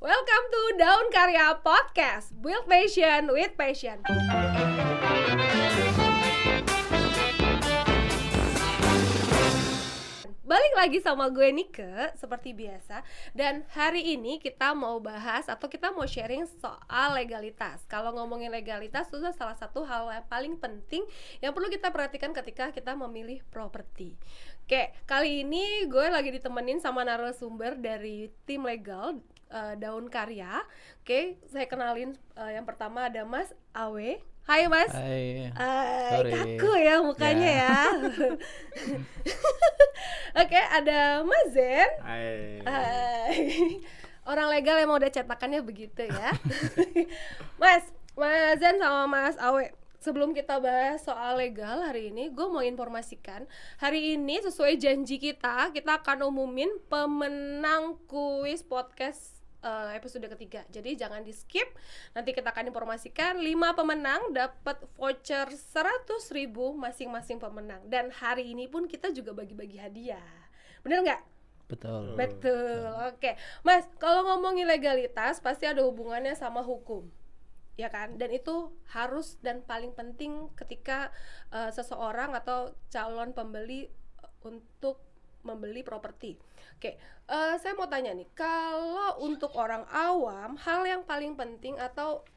Welcome to Daun Karya Podcast, Build Passion with Passion. Balik lagi sama gue Nike, seperti biasa. Dan hari ini kita mau bahas atau kita mau sharing soal legalitas. Kalau ngomongin legalitas, itu salah satu hal yang paling penting yang perlu kita perhatikan ketika kita memilih properti. Oke, kali ini gue lagi ditemenin sama narasumber dari tim legal Daun Karya. Oke, saya kenalin yang pertama ada Mas Awe. Hai Mas. Hai. Kaku ya mukanya ya. Oke, ada Mas Zen. Hai. Orang legal emang udah cetakannya begitu ya. Mas Zen sama Mas Awe, sebelum kita bahas soal legal hari ini, gue mau informasikan hari ini sesuai janji kita akan umumin pemenang kuis podcast episode ketiga. Jadi jangan di skip. Nanti kita akan informasikan 5 pemenang dapat voucher 100.000 masing-masing pemenang. Dan hari ini pun kita juga bagi-bagi hadiah. Bener nggak? Betul. Oke. Mas, kalau ngomongin legalitas pasti ada hubungannya sama hukum, ya kan? Dan itu harus dan paling penting ketika seseorang atau calon pembeli untuk membeli properti. Oke, saya mau tanya nih, kalau untuk orang awam, hal yang paling penting atau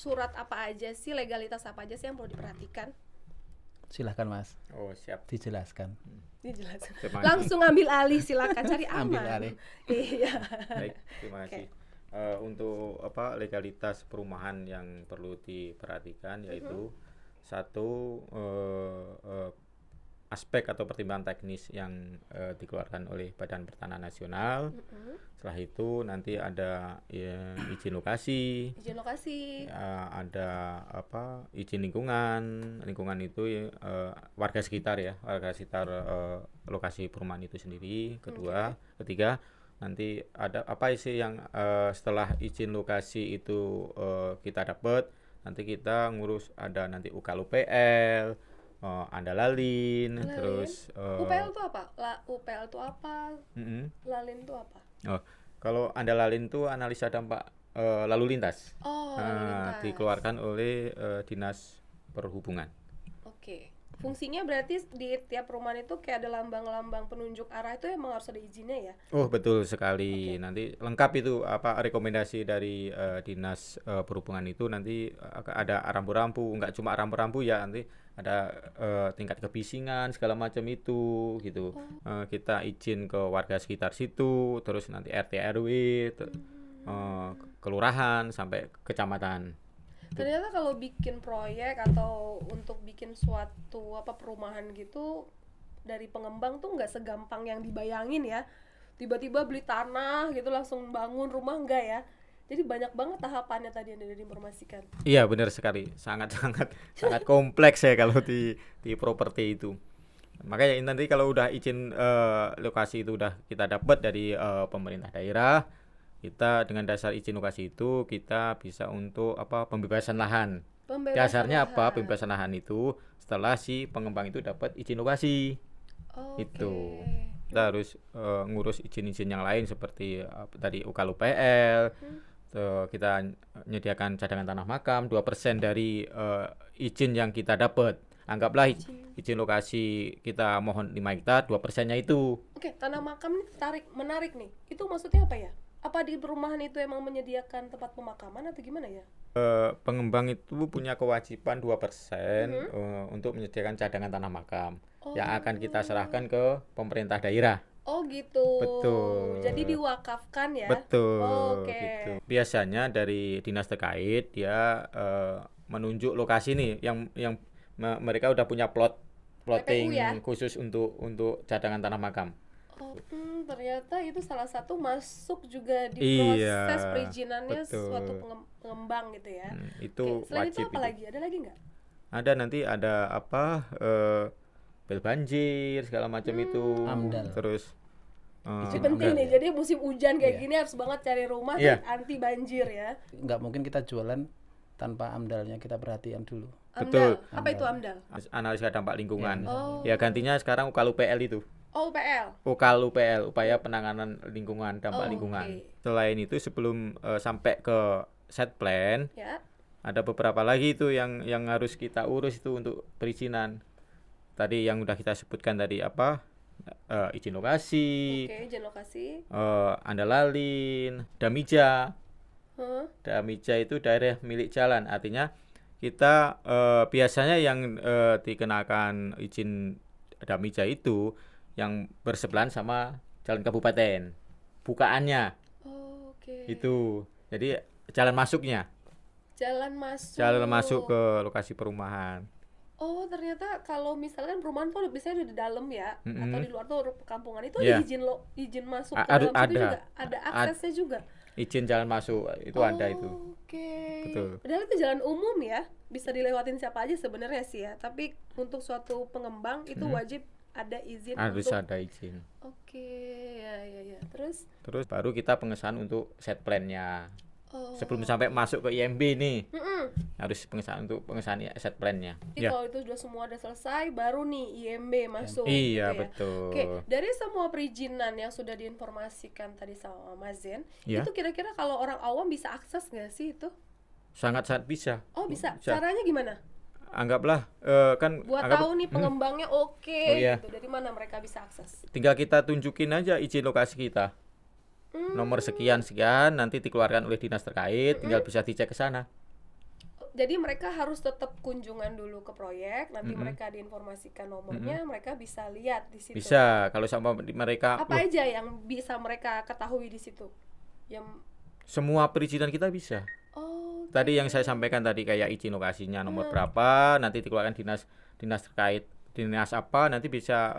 surat apa aja sih, legalitas apa aja sih yang perlu diperhatikan? Silahkan Mas. Oh siap. Dijelaskan. Dijelaskan. Langsung ambil alih, silakan cari aman. Ambil alih. Iya. Baik, terima kasih. Untuk legalitas perumahan yang perlu diperhatikan yaitu satu aspek atau pertimbangan teknis yang dikeluarkan oleh Badan Pertanahan Nasional. Setelah itu nanti ada izin lokasi. Ada izin lingkungan. Lingkungan itu warga sekitar lokasi perumahan itu sendiri. Ketiga nanti ada apa sih yang setelah izin lokasi itu kita dapat, nanti kita ngurus ada nanti UKLUPL, Andalalin, terus UPL itu apa? UPL itu apa? Lalin itu apa? Kalau Andalalin itu analisa dampak lalu lintas. Lalu lintas. Dikeluarkan oleh Dinas Perhubungan. Oke. Fungsinya berarti di tiap perumahan itu kayak ada lambang-lambang penunjuk arah, itu emang harus ada izinnya ya? Oh betul sekali. Nanti lengkap itu rekomendasi dari Dinas Perhubungan itu, nanti ada rambu-rambu, nggak cuma rambu-rambu ya, nanti ada tingkat kebisingan segala macam itu gitu. Kita izin ke warga sekitar situ, terus nanti RT RW, kelurahan sampai kecamatan. Ternyata kalau bikin proyek atau untuk bikin suatu perumahan gitu dari pengembang tuh nggak segampang yang dibayangin ya. Tiba-tiba beli tanah gitu langsung bangun rumah, enggak ya. Jadi banyak banget tahapannya tadi yang diinformasikan. Iya benar sekali, sangat kompleks ya kalau di properti itu. Makanya nanti kalau udah izin lokasi itu udah kita dapat dari pemerintah daerah, kita dengan dasar izin lokasi itu kita bisa untuk pembebasan lahan. Dasarnya pembebasan lahan itu setelah si pengembang itu dapat izin lokasi. Itu kita harus ngurus izin-izin yang lain seperti tadi UKLUPL. Kita menyediakan cadangan tanah makam 2% dari izin yang kita dapat. Anggaplah izin lokasi kita mohon 5 hektar, 2%-nya itu. Oke, tanah makam ini menarik nih. Itu maksudnya apa ya? Apa di perumahan itu emang menyediakan tempat pemakaman atau gimana ya? Pengembang itu punya kewajiban 2% untuk menyediakan cadangan tanah makam yang akan kita serahkan ke pemerintah daerah. Oh gitu. Betul. Jadi diwakafkan ya? Betul. Gitu. Biasanya dari dinas terkait dia menunjuk lokasi nih yang mereka udah punya plotting ya? Khusus untuk cadangan tanah makam. Ternyata itu salah satu masuk juga di proses perizinannya suatu pengembang gitu ya. Itu selain wajib. Itu apa lagi? Ada lagi nggak? Ada, nanti ada bel banjir segala macam itu. AMDAL. Terus itu penting nih. Jadi musim hujan kayak gini harus banget cari rumah anti banjir ya. Nggak mungkin kita jualan tanpa AMDAL-nya kita perhatian dulu. AMDAL. Apa itu AMDAL? Analisa dampak lingkungan. Ya gantinya sekarang UKLUPL itu. Oh, UPL. UPL, upaya penanganan lingkungan, dampak lingkungan. Selain itu sebelum sampai ke set plan, Ya. ada beberapa lagi itu yang harus kita urus itu untuk perizinan. Tadi yang udah kita sebutkan tadi apa? Izin lokasi. Izin lokasi. Andalalin, Damija. Huh? Damija itu daerah milik jalan, artinya kita biasanya yang dikenakan izin Damija itu yang bersebelahan sama jalan kabupaten bukaannya. Itu jadi jalan masuknya, jalan masuk ke lokasi perumahan. Oh, ternyata kalau misalkan perumahan tuh biasanya udah di dalam ya, atau di luar tuh perkampungan itu Yeah. ada izin masuk ke dalam situ juga, ada aksesnya juga. Izin jalan masuk itu ada itu. Betul. Padahal itu jalan umum ya, bisa dilewatin siapa aja sebenarnya sih ya. Tapi untuk suatu pengembang itu wajib ada izin. Harus ada izin. Ya. Terus baru kita pengesahan untuk set plan-nya. Sebelum sampai masuk ke IMB nih, harus pengesahan set plan-nya. Jadi kalau itu sudah selesai, baru nih IMB masuk. Iya, gitu ya. betul. Oke, dari semua perizinan yang sudah diinformasikan tadi sama Mas Zen, Ya. itu kira-kira kalau orang awam bisa akses nggak sih itu? Sangat bisa. Oh, bisa. Caranya gimana? Anggaplah Buat tahu nih pengembangnya iya. gitu. Dari mana mereka bisa akses? Tinggal kita tunjukin aja izin lokasi kita. Nomor sekian nanti dikeluarkan oleh dinas terkait, tinggal bisa dicek ke sana. Jadi mereka harus tetap kunjungan dulu ke proyek, nanti mereka diinformasikan nomornya, mereka bisa lihat di situ. Bisa, kalau sama mereka Apa aja yang bisa mereka ketahui di situ? Semua perizinan kita bisa. Tadi yang saya sampaikan tadi kayak izin lokasinya nomor berapa, nanti dikeluarkan dinas terkait, dinas apa, nanti bisa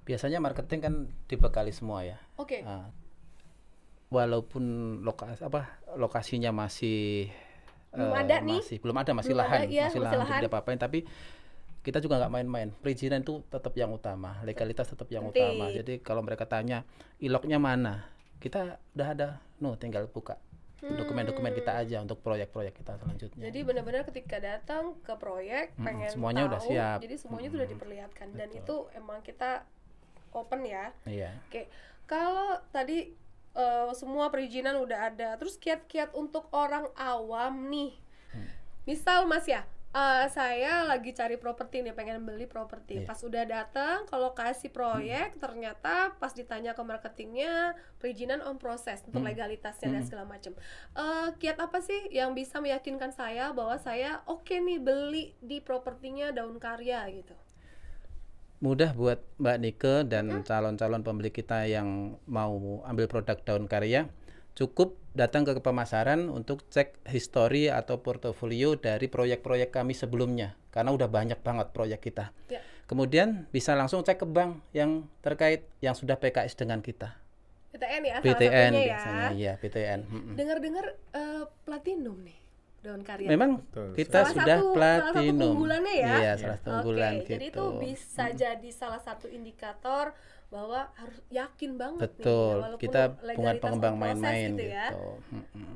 biasanya marketing kan dibekali semua ya. Walaupun lokasinya masih belum ada, masih lahan untuk diapa-apain, tapi kita juga nggak main-main. Perizinan itu tetap yang utama, legalitas tetap yang utama. Jadi kalau mereka tanya iloknya mana, kita udah ada, tinggal buka dokumen-dokumen kita aja untuk proyek-proyek kita selanjutnya. Jadi benar-benar ketika datang ke proyek pengen semuanya tahu, udah siap. Jadi semuanya sudah diperlihatkan. Dan itu emang kita open ya. Iya. Oke, kalau tadi semua perizinan udah ada, terus kiat-kiat untuk orang awam nih, misal Mas ya, saya lagi cari properti nih, pengen beli properti. Pas udah datang ke lokasi proyek, ternyata pas ditanya ke marketingnya perizinan on proses untuk legalitasnya dan segala macam. Kiat apa sih yang bisa meyakinkan saya bahwa saya oke nih beli di propertinya Daun Karya gitu? Mudah buat Mbak Nike dan calon-calon pembeli kita yang mau ambil produk Daun Karya, cukup datang ke pemasaran untuk cek histori atau portofolio dari proyek-proyek kami sebelumnya, karena udah banyak banget proyek kita. Kemudian bisa langsung cek ke bank yang terkait yang sudah PKS dengan kita. PTN ya, PTN salah satunya biasanya ya, PTN. Dengar-dengar platinum nih Daun Karya. Memang kita sudah platinum. Salah satu unggulannya ya. Iya, salah satu unggulan gitu. Jadi itu bisa jadi salah satu indikator bahwa harus yakin banget betul, nih. Walaupun kita bukan pengembang proses main-main gitu. Ya.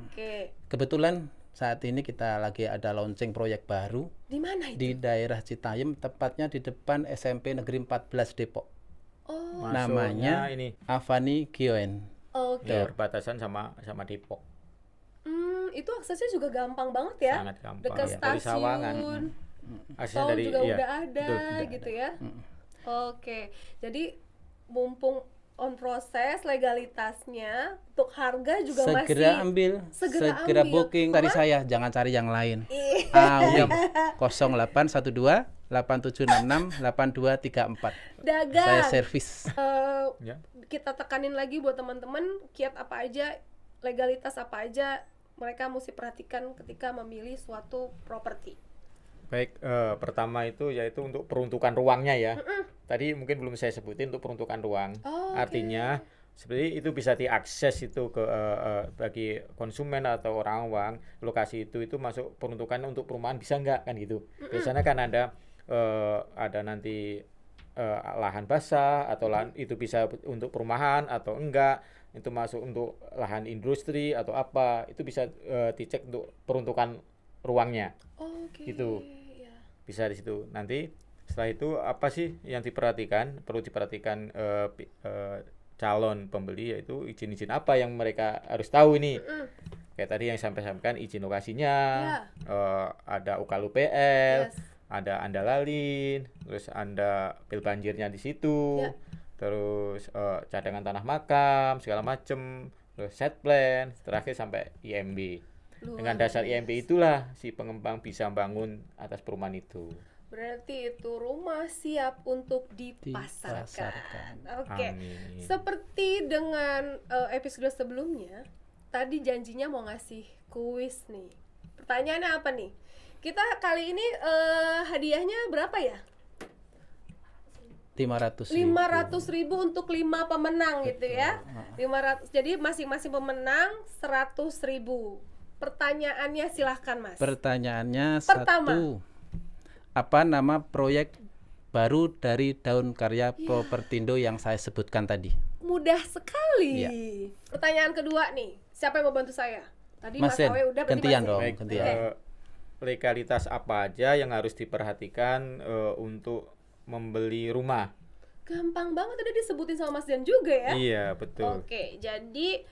Oke. Kebetulan saat ini kita lagi ada launching proyek baru. Di mana itu? Di daerah Citayam, tepatnya di depan SMP Negeri 14 Depok. Namanya ini Avani Gioen. berbatasan sama Depok. Itu aksesnya juga gampang banget ya. Sangat gampang. Dekat Dari stasiun. Sawangan. Tol juga udah ada gitu ya. Oke. Jadi mumpung on proses legalitasnya, untuk harga juga segera masih ambil, segera booking dari saya, jangan cari yang lain. Awi 0812 8766 8234. Dagang. Saya servis. Kita tekanin lagi buat teman-teman, kiat apa aja, legalitas apa aja mereka mesti perhatikan ketika memilih suatu properti. Baik, pertama itu yaitu untuk peruntukan ruangnya ya. Tadi mungkin belum saya sebutin untuk peruntukan ruang. Artinya seperti itu bisa diakses itu ke bagi konsumen atau orang awam, lokasi itu masuk peruntukan untuk perumahan bisa nggak kan gitu. Biasanya kan ada nanti lahan basah atau lahan itu bisa untuk perumahan atau enggak, itu masuk untuk lahan industri atau apa, itu bisa dicek untuk peruntukan ruangnya. Gitu. Bisa di situ. Nanti Setelah itu apa sih yang perlu diperhatikan calon pembeli, yaitu izin-izin apa yang mereka harus tahu ini. Kayak tadi yang sampaikan izin lokasinya, ada UKLUPL, ada Andalalin, terus ada pil banjirnya di situ, terus cadangan tanah makam segala macem, terus set plan, terakhir sampai IMB. Dengan dasar IMB itulah si pengembang bisa bangun atas perumahan itu. Berarti itu rumah siap untuk dipasarkan. Oke. Seperti dengan episode sebelumnya, tadi janjinya mau ngasih kuis nih. Pertanyaannya apa nih? Kita kali ini hadiahnya berapa ya? 500.000 untuk 5 pemenang. Betul. Gitu ya. 500. Jadi masing-masing pemenang 100.000. Pertanyaannya silahkan Mas. Pertanyaannya pertama, 1. Apa nama proyek baru dari Daun Karya Propertindo yang saya sebutkan tadi? Mudah sekali. Pertanyaan kedua nih, siapa yang mau bantu saya? Tadi Mas Awe udah, gantian dong. Legalitas apa aja yang harus diperhatikan untuk membeli rumah? Gampang banget, udah disebutin sama Mas Jan juga ya. Iya, betul. Oke, jadi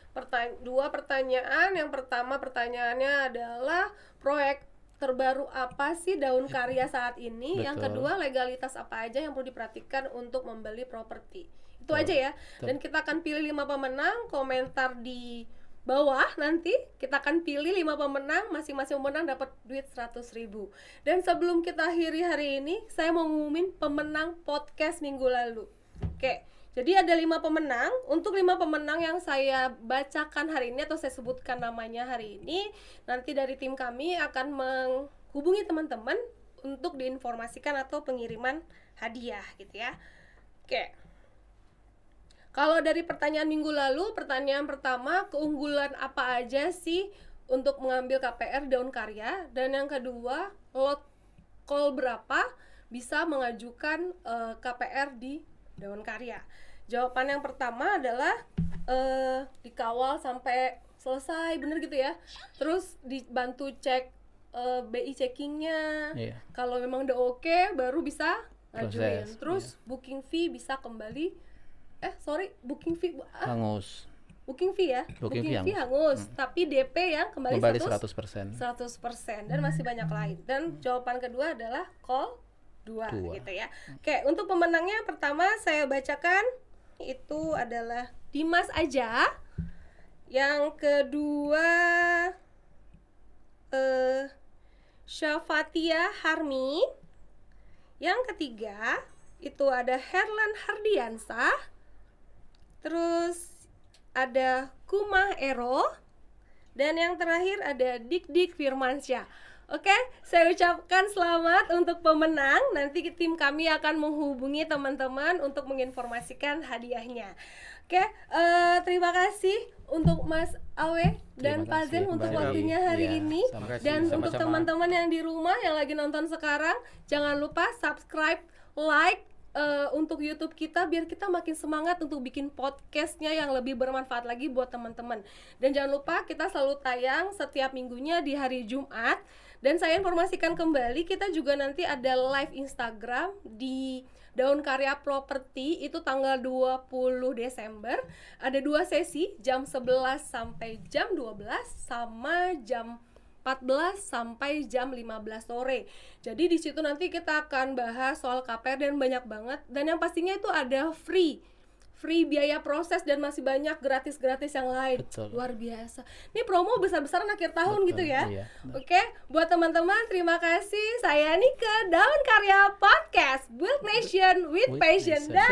dua pertanyaan. Yang pertama pertanyaannya adalah proyek terbaru apa sih Daun Karya saat ini? Betul. Yang kedua legalitas apa aja yang perlu diperhatikan untuk membeli properti. Itu aja ya. Dan kita akan pilih 5 pemenang, komentar di bawah nanti kita akan pilih 5 pemenang, masing-masing pemenang dapat duit 100.000. Dan sebelum kita akhiri hari ini, saya mau ngumumin pemenang podcast minggu lalu. Oke, jadi ada 5 pemenang. Untuk 5 pemenang yang saya bacakan hari ini atau saya sebutkan namanya hari ini, nanti dari tim kami akan menghubungi teman-teman untuk diinformasikan atau pengiriman hadiah gitu ya. Oke. Kalau dari pertanyaan minggu lalu, pertanyaan pertama, keunggulan apa aja sih untuk mengambil KPR Daun Karya? Dan yang kedua, lot call berapa bisa mengajukan KPR di Daun Karya? Jawaban yang pertama adalah dikawal sampai selesai, bener gitu ya. Terus dibantu cek BI checkingnya. Kalau memang udah oke, baru bisa ngajuin. Terus booking fee bisa kembali. Booking fee hangus. Booking fee ya? Booking fee hangus. Tapi DP yang kembali 100%. Dan masih banyak lain. Dan jawaban kedua adalah call 2 gitu ya. Oke, untuk pemenangnya pertama saya bacakan itu adalah Dimas Aja. Yang kedua Syafatia Harmi. Yang ketiga itu ada Herlan Hardiansah. Terus ada Kumah Ero. Dan yang terakhir ada Dik Firmansyah. Oke, saya ucapkan selamat untuk pemenang. Nanti tim kami akan menghubungi teman-teman untuk menginformasikan hadiahnya. Oke, terima kasih untuk Mas Awe dan Pak Zen untuk waktunya hari ini. Dan untuk teman-teman yang di rumah yang lagi nonton sekarang, jangan lupa subscribe, like untuk YouTube kita biar kita makin semangat untuk bikin podcastnya yang lebih bermanfaat lagi buat teman-teman. Dan jangan lupa kita selalu tayang setiap minggunya di hari Jumat. Dan saya informasikan kembali, kita juga nanti ada live Instagram di Daun Karya Properti itu tanggal 20 Desember. Ada 2 sesi, jam 11 sampai jam 12 sama jam 14 sampai jam 15 sore. Jadi di situ nanti kita akan bahas soal KPR dan banyak banget. Dan yang pastinya itu ada free biaya proses dan masih banyak gratis-gratis yang lain. Betul. Luar biasa. Ini promo besar-besaran akhir tahun. Betul, gitu ya. Iya, oke, buat teman-teman terima kasih. Saya Nike, Daun Karya Podcast, Build Nation with Passion. Dah.